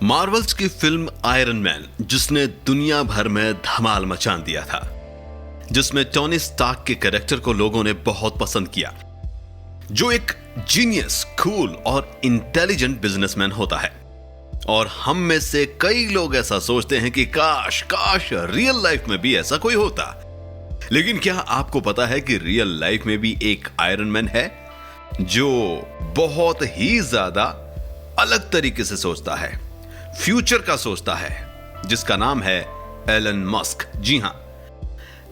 Marvels की film iron man, जिसने दुनिया भर में धमाल मचा दिया था, जिसमें टोनी स्टार्क के कैरेक्टर को लोगों ने बहुत पसंद किया, जो एक जीनियस, कूल और इंटेलिजेंट बिजनेसमैन होता है। और हम में से कई लोग ऐसा सोचते हैं कि काश काश रियल लाइफ में भी ऐसा कोई होता। लेकिन क्या आपको पता है कि रियल लाइफ में भी एक आयरन मैन है जो बहुत ही ज्यादा अलग तरीके से सोचता है, फ्यूचर का सोचता है, जिसका नाम है एलन मस्क। जी हां,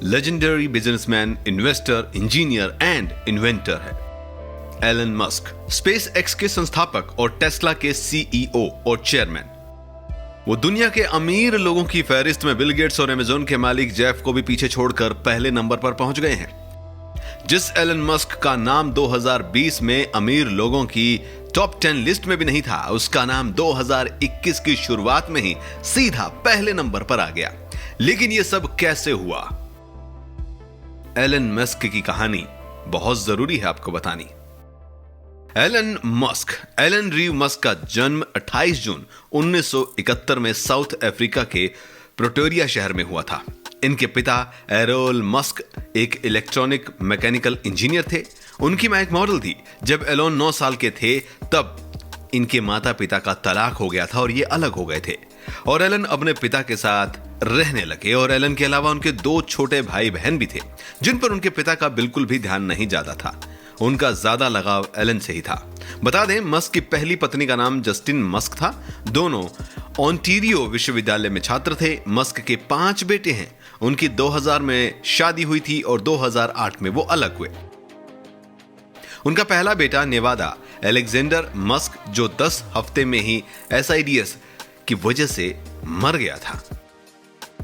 legendary businessman, investor, engineer and inventor है एलन मस्क। स्पेस एक्स के संस्थापक और टेस्ला के सीईओ और चेयरमैन। वो दुनिया के अमीर लोगों की फहरिस्त में बिल गेट्स और अमेज़न के मालिक जेफ को भी पीछे छोड़कर पहले नंबर पर पहुंच गए हैं। जिस एलन मस्क का नाम 2020 में अमीर लोगों की टॉप 10 लिस्ट में भी नहीं था, उसका नाम 2021 की शुरुआत में ही सीधा पहले नंबर पर आ गया। लेकिन यह सब कैसे हुआ? एलन मस्क की कहानी बहुत जरूरी है आपको बतानी। एलन रीव मस्क का जन्म 28 जून 1971 में साउथ अफ्रीका के प्रिटोरिया शहर में हुआ था। इनके पिता एरोल मस्क एक इलेक्ट्रॉनिक मैकेनिकल इंजीनियर थे। उनकी मां एक मॉडल थी। जब एलोन 9 साल के थे तब इनके माता पिता का तलाक हो गया था और ये अलग हो गए थे और एलन अपने पिता के साथ रहने लगे। और एलन के अलावा उनके 2 छोटे भाई बहन भी थे जिन पर उनके पिता का बिल्कुल भी ध्यान नहीं जाता था। उनका ज्यादा लगाव एलन से ही था। बता दें, मस्क की पहली पत्नी का नाम जस्टिन मस्क था। दोनों ओंटारियो विश्वविद्यालय में छात्र थे। मस्क के 5 बेटे हैं। उनकी 2000 में शादी हुई थी और 2008 में वो अलग हुए। उनका पहला बेटा नेवादा अलेक्जेंडर मस्क, जो 10 हफ्ते में ही एसआईडीएस की वजह से मर गया था।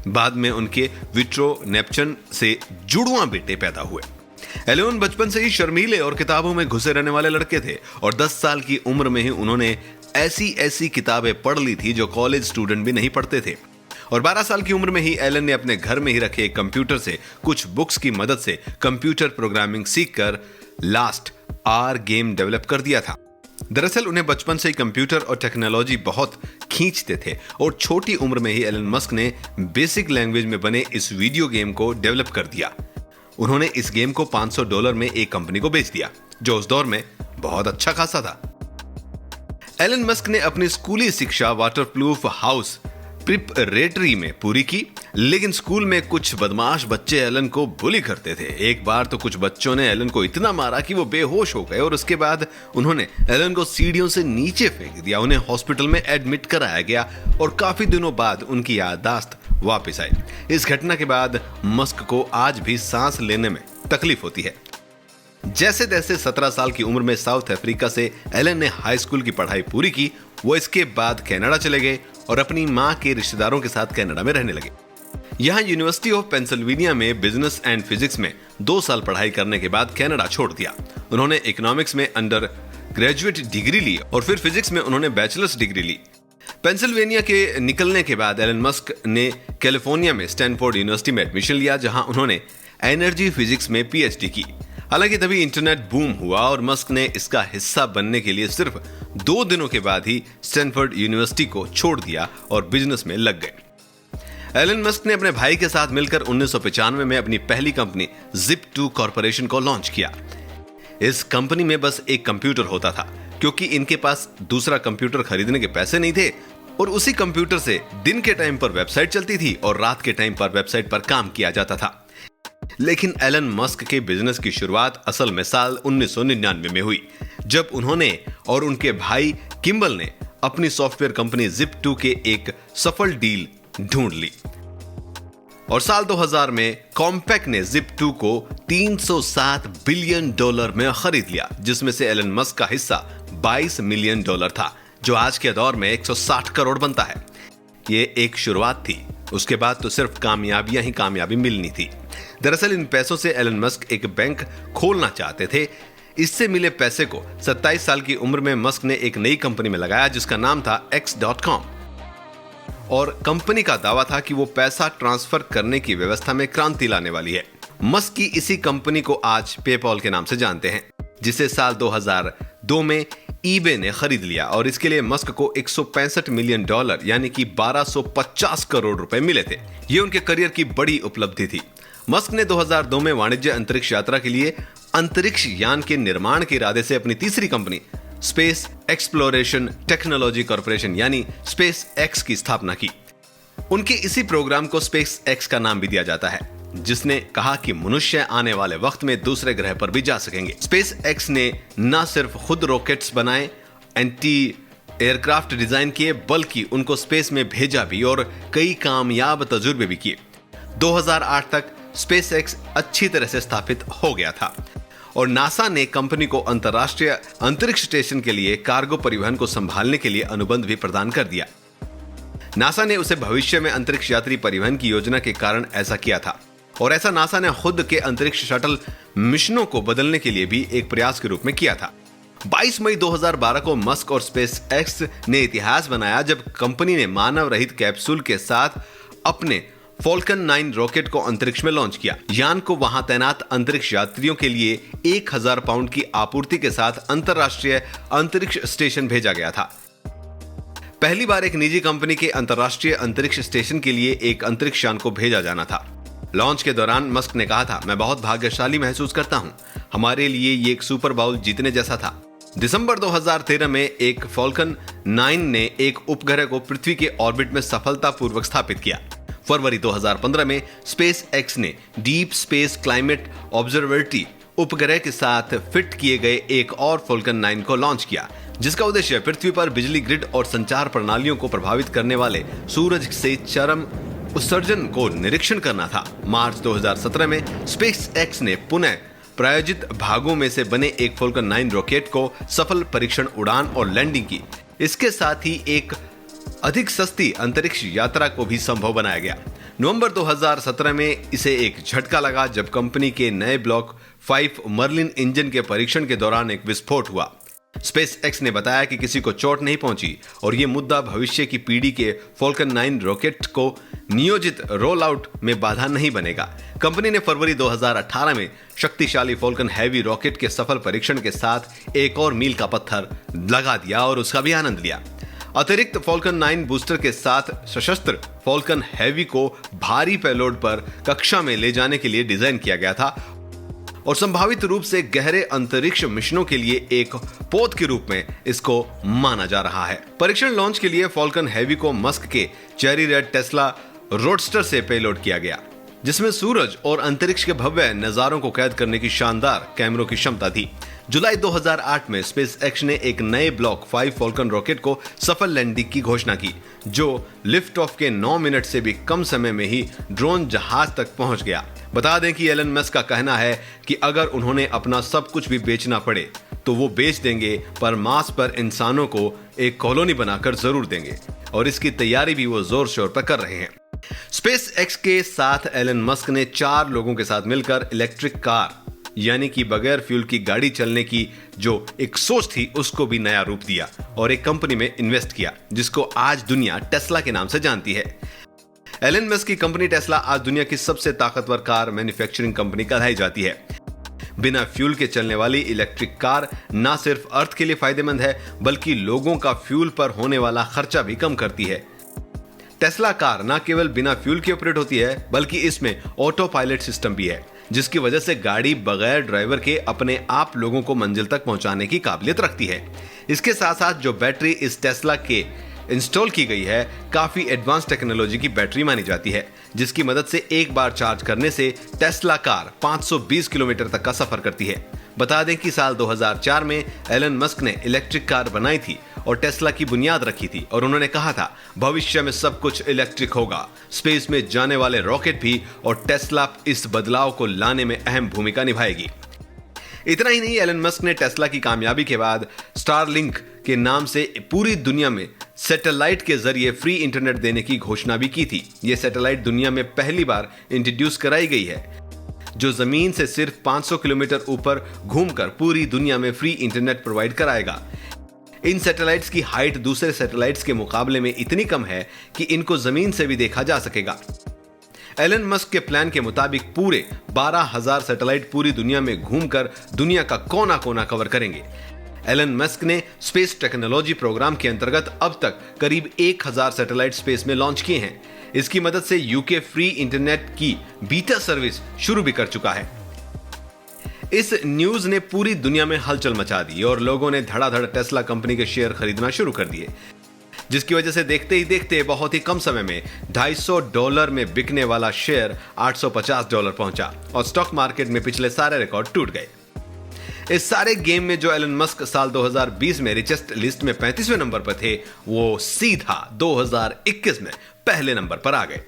बाद में उनके विट्रो नेपचन से जुड़वा बेटे पैदा हुए। एलोन बचपन से ही शर्मीले और किताबों में घुसे रहने वाले लड़के थे और 10 साल की उम्र में ही उन्होंने ऐसी किताबें पढ़ ली थी जो कॉलेज स्टूडेंट भी नहीं पढ़ते थे। और 12 साल की उम्र में ही एलन ने अपने घर में ही रखे एक कंप्यूटर से कुछ बुक्स की मदद से कंप्यूटर प्रोग्रामिंग सीखकर लास्ट आर गेम डेवलप कर दिया था। दरअसल उन्हें बचपन से ही कंप्यूटर और टेक्नोलॉजी बहुत खींचते थे और छोटी उम्र में ही एलन मस्क ने बेसिक लैंग्वेज में बने इस वीडियो गेम को डेवलप कर दिया। उन्होंने इस गेम को $500 में एक कंपनी को बेच दिया, जो उस दौर में बहुत अच्छा खासा था। एलन मस्क ने अपनी स्कूली शिक्षा वाटरप्रूफ हाउस प्रिपरेटरी में पूरी की, लेकिन स्कूल में कुछ बदमाश बच्चे एलन को बुली करते थे। एक बार तो कुछ बच्चों ने एलन को इतना मारा कि वो बेहोश हो गए और उसके बाद उन्होंने एलन को सीढ़ियों से नीचे फेंक दिया। उन्हें हॉस्पिटल में एडमिट कराया गया और काफी दिनों बाद उनकी याददाश्त वापस आई। इस घटना के बाद मस्क को आज भी सांस लेने में तकलीफ होती है। जैसे तैसे 17 साल की उम्र में साउथ अफ्रीका से एलन ने हाई स्कूल की पढ़ाई पूरी की। वो इसके बाद कनाडा चले गए और अपनी मां के रिश्तेदारों के साथ कनाडा में रहने लगे। यहां यूनिवर्सिटी ऑफ पेंसिल्वेनिया में बिजनेस एंड फिजिक्स में 2 साल पढ़ाई करने के बाद कनाडा छोड़ दिया। उन्होंने इकोनॉमिक्स में अंडर ग्रेजुएट डिग्री ली और फिर फिजिक्स में उन्होंने बैचलर्स डिग्री ली। पेंसिल्वेनिया के निकलने के बाद एलन मस्क ने कैलिफोर्निया में स्टैनफोर्ड यूनिवर्सिटी में एडमिशन लिया, जहां उन्होंने एनर्जी फिजिक्स में पीएचडी की। हालांकि तभी इंटरनेट बूम हुआ और मस्क ने इसका हिस्सा बनने के लिए सिर्फ 2 दिनों के बाद ही स्टैनफोर्ड यूनिवर्सिटी को छोड़ दिया और बिजनेस में लग गए। एलन मस्क ने अपने भाई के साथ मिलकर 1995 में अपनी पहली कंपनी Zip2 कॉर्पोरेशन को लॉन्च किया। इस कंपनी में बस एक कंप्यूटर होता था, क्योंकि इनके पास दूसरा कंप्यूटर खरीदने के पैसे नहीं थे और उसी कंप्यूटर से दिन के टाइम पर वेबसाइट चलती थी और रात के टाइम पर वेबसाइट पर काम किया जाता था। लेकिन एलन मस्क के बिजनेस की शुरुआत असल में साल 1999 में हुई, जब उन्होंने और उनके भाई किम्बल ने अपनी सॉफ्टवेयर कंपनी Zip2 के एक सफल डील ढूंढ ली। और साल 2000 में कॉम्पैक्ट ने Zip2 को $307 बिलियन में खरीद लिया, जिसमें से एलन मस्क का हिस्सा $22 मिलियन था, जो आज के दौर में 160 करोड़ बनता है। ये एक शुरुआत थी, उसके बाद तो सिर्फ कामयाबियां ही कामयाबी मिलनी थी। दरअसल इन पैसों से एलन मस्क एक बैंक खोलना चाहते थे। इससे मिले पैसे को 27 साल की उम्र में मस्क ने एक नई कंपनी में लगाया, जिसका नाम था X.com। और कंपनी का दावा था कि वो पैसा ट्रांसफर करने की व्यवस्था में क्रांति लाने वाली है। मस्क की इसी कंपनी को आज पेपॉल के नाम से जानते हैं, जिसे साल 2002 में ईबे ने खरीद लिया और इसके लिए मस्क को $165 मिलियन यानी कि 1250 करोड़ रुपए मिले थे। ये उनके करियर की बड़ी उपलब्धि थी। मस्क ने 2002 में वाणिज्य अंतरिक्ष यात्रा के लिए अंतरिक्ष यान के निर्माण के इरादे से अपनी तीसरी company space exploration technology corporation यानी स्पेस एक्स की स्थापना की। उनके इसी प्रोग्राम को स्पेस एक्स का नाम भी दिया जाता है, जिसने कहा कि मनुष्य आने वाले वक्त में दूसरे ग्रह पर भी जा सकेंगे। स्पेस एक्स ने न सिर्फ खुद रॉकेट्स बनाए, एंटी एयरक्राफ्ट डिजाइन किए, बल्कि उनको स्पेस में भेजा भी और कई कामयाब तजुर्बे भी किए। 2008 तक स्पेस एक्स अच्छी तरह से स्थापित हो गया था और नासा ने कंपनी को अंतर्राष्ट्रीय अंतरिक्ष स्टेशन के लिए कार्गो परिवहन को संभालने के लिए अनुबंध भी प्रदान कर दिया। नासा ने उसे भविष्य में अंतरिक्ष यात्री परिवहन की योजना के कारण ऐसा किया था और ऐसा नासा ने खुद के अंतरिक्ष शटल मिशनों को बदलने के लिए भी एक प्रयास के रूप में किया था। 22 मई 2012 को मस्क और स्पेस एक्स ने इतिहास बनाया जब कंपनी ने मानव रहित कैप्सूल के साथ अपने फॉल्कन 9 रॉकेट को अंतरिक्ष में लॉन्च किया। यान को वहां तैनात अंतरिक्ष यात्रियों के लिए 1000 पाउंड की आपूर्ति के साथ अंतरराष्ट्रीय अंतरिक्ष स्टेशन भेजा गया था। पहली बार एक निजी कंपनी के अंतरराष्ट्रीय अंतरिक्ष स्टेशन के लिए एक अंतरिक्ष यान को भेजा जाना था। लॉन्च के दौरान मस्क ने कहा था, मैं बहुत भाग्यशाली महसूस करता हूं। हमारे लिए ये एक सुपर बाउल जीतने जैसा था। दिसंबर 2013 में एक फॉल्कन 9 ने एक उपग्रह को पृथ्वी के ऑर्बिट में सफलतापूर्वक स्थापित किया। फरवरी 2015 में स्पेस एक्स ने डीप स्पेस क्लाइमेट ऑब्जर्वेटरी उपग्रह के साथ फिट किए गए एक और फॉल्कन 9 को लॉन्च किया, जिसका उद्देश्य पृथ्वी पर बिजली ग्रिड और संचार प्रणालियों को प्रभावित करने वाले सूरज से चरम उत्सर्जन को निरीक्षण करना था। मार्च 2017 में स्पेस एक्स ने पुनः प्रायोजित भागों में से बने एक फॉल्कन 9 रॉकेट को सफल परीक्षण उड़ान और लैंडिंग की। इसके साथ ही एक अधिक सस्ती अंतरिक्ष यात्रा को भी संभव बनाया गया। नवंबर 2017 में इसे एक झटका लगा जब कंपनी के नए ब्लॉक 5 मर्लिन इंजन के परीक्षण के दौरान एक विस्फोट हुआ। स्पेस एक्स ने बताया कि किसी को चोट नहीं पहुंची और यह मुद्दा भविष्य की पीढ़ी के फॉल्कन 9 रॉकेट को नियोजित रोल आउट में बाधा नहीं बनेगा। कंपनी ने फरवरी 2018 में शक्तिशाली फॉल्कन हैवी रॉकेट के सफल परीक्षण के साथ एक और मील का पत्थर लगा दिया और उसका भी आनंद लिया। अतिरिक्त फॉल्कन 9 बूस्टर के साथ सशस्त्र फॉल्कन हैवी को भारी पेलोड पर कक्षा में ले जाने के लिए डिजाइन किया गया था और संभावित रूप से गहरे अंतरिक्ष मिशनों के लिए एक पोत के रूप में इसको माना जा रहा है। परीक्षण लॉन्च के लिए फॉल्कन हैवी को मस्क के चेरी रेड टेस्ला रोडस्टर से पेलोड किया गया, जिसमें सूरज और अंतरिक्ष के भव्य नजारों को कैद करने की शानदार कैमरों की क्षमता थी। जुलाई 2008 में स्पेस एक्स ने एक नए ब्लॉक 5 फॉल्कन रॉकेट को सफल लैंडिंग की घोषणा की, जो लिफ्ट ऑफ के 9 मिनट से भी कम समय में ही ड्रोन जहाज तक पहुंच गया। बता दें कि एलन मस्क का कहना है कि अगर उन्होंने अपना सब कुछ भी बेचना पड़े तो वो बेच देंगे, पर मार्स पर इंसानों को एक कॉलोनी बनाकर जरूर देंगे और इसकी तैयारी भी वो जोर शोर पर कर रहे हैं। स्पेस एक्स के साथ एलन मस्क ने 4 लोगों के साथ मिलकर इलेक्ट्रिक कार यानी कि बगैर फ्यूल की गाड़ी चलने की जो एक सोच थी उसको भी नया रूप दिया और एक कंपनी में इन्वेस्ट किया जिसको आज दुनिया टेस्ला के नाम से जानती है। एलन मस्क की कंपनी टेस्ला आज दुनिया की सबसे ताकतवर कार मैन्युफैक्चरिंग कंपनी कहलाई जाती है। बिना फ्यूल के चलने वाली इलेक्ट्रिक कार न सिर्फ अर्थ के लिए फायदेमंद है बल्कि लोगों का फ्यूल पर होने वाला खर्चा भी कम करती है। टेस्ला कार न केवल बिना फ्यूल के ऑपरेट होती है बल्कि इसमें ऑटो पायलट सिस्टम भी है, जिसकी वजह से गाड़ी बगैर ड्राइवर के अपने आप लोगों को मंजिल तक पहुंचाने की काबिलियत रखती है। इसके साथ साथ जो बैटरी इस टेस्ला के इंस्टॉल की गई है काफी एडवांस टेक्नोलॉजी की बैटरी मानी जाती है, जिसकी मदद से एक बार चार्ज करने से टेस्ला कार 520 किलोमीटर तक का सफर करती है। बता दें कि साल 2004 में एलन मस्क ने इलेक्ट्रिक कार बनाई थी और टेस्ला की बुनियाद रखी थी और उन्होंने कहा था भविष्य में सब कुछ इलेक्ट्रिक होगा, स्पेस में जाने वाले रॉकेट भी, और टेस्ला इस बदलाव को लाने में अहम भूमिका निभाएगी। इतना ही नहीं, एलन मस्क ने टेस्ला की कामयाबी के बाद स्टारलिंक के नाम से पूरी दुनिया में सैटेलाइट के जरिए फ्री इंटरनेट देने की घोषणा भी की थी। यह सैटेलाइट दुनिया में पहली बार इंट्रोड्यूस कराई गई है, जो जमीन से सिर्फ 500 किलोमीटर ऊपर घूमकर पूरी दुनिया में फ्री इंटरनेट प्रोवाइड कराएगा। इन सैटेलाइट्स की हाइट दूसरे सैटेलाइट्स के मुकाबले में इतनी कम है कि इनको जमीन से भी देखा जा सकेगा। एलन मस्क के प्लान के मुताबिक पूरे 12,000 सैटेलाइट पूरी दुनिया में घूमकर दुनिया का कोना कोना कवर करेंगे। एलन मस्क ने स्पेस टेक्नोलॉजी प्रोग्राम के अंतर्गत अब तक करीब 1000 सैटेलाइट स्पेस में लॉन्च किए हैं। इसकी मदद से यूके फ्री इंटरनेट की बीटा सर्विस शुरू भी कर चुका है। इस न्यूज ने पूरी दुनिया में हलचल मचा दी और लोगों ने धड़ाधड़ टेस्ला कंपनी के शेयर खरीदना शुरू कर दिए, जिसकी वजह से देखते ही देखते बहुत ही कम समय में $250 में बिकने वाला शेयर $850 पहुंचा और स्टॉक मार्केट में पिछले सारे रिकॉर्ड टूट गए। इस सारे गेम में जो एलन मस्क साल 2020 में रिचेस्ट लिस्ट में 35वें नंबर पर थे, वो सीधा 2021 में पहले नंबर पर आ गए।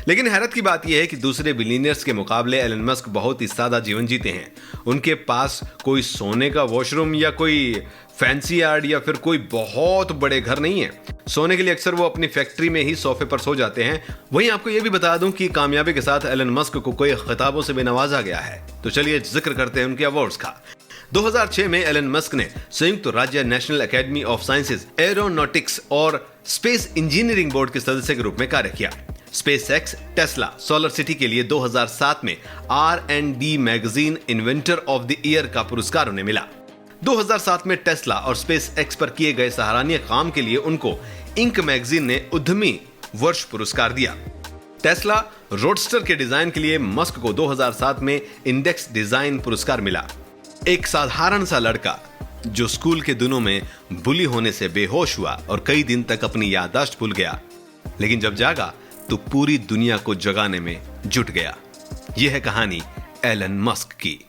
लेकिन हैरत की बात यह है कि दूसरे बिलियनियर्स के मुकाबले एलन मस्क बहुत ही सादा जीवन जीते हैं। उनके पास कोई सोने का वॉशरूम या कोई फैंसी यार्ड या फिर कोई बहुत बड़े घर नहीं है। सोने के लिए अक्सर वो अपनी फैक्ट्री में ही सोफे पर सो जाते हैं। वहीं आपको यह भी बता दूं कि कामयाबी के साथ एलन मस्क को कई खिताबों से भी नवाजा गया है। तो चलिए जिक्र करते हैं उनके अवार्ड्स का। 2006 में एलन मस्क ने संयुक्त राज्य national academy of sciences, aeronautics और स्पेस इंजीनियरिंग बोर्ड के सदस्य के रूप में कार्य किया। स्पेसएक्स, टेस्ला, सोलर सिटी के लिए 2007 में R&D magazine inventor of the year का पुरस्कार उन्हें मिला। 2007 में टेस्ला और स्पेसएक्स पर किए गए सराहनीय काम के लिए उनको इंक मैगजीन ने उद्यमी वर्ष पुरस्कार दिया। टेस्ला रोडस्टर के डिजाइन के लिए मस्क को 2007 में इंडेक्स डिजाइन पुरस्कार मिला। एक साधारण सा लड़का जो स्कूल के दिनों में बुली होने से बेहोश हुआ और कई दिन तक अपनी याददाश्त भूल गया, लेकिन जब जागा तो पूरी दुनिया को जगाने में जुट गया। यह है कहानी एलन मस्क की।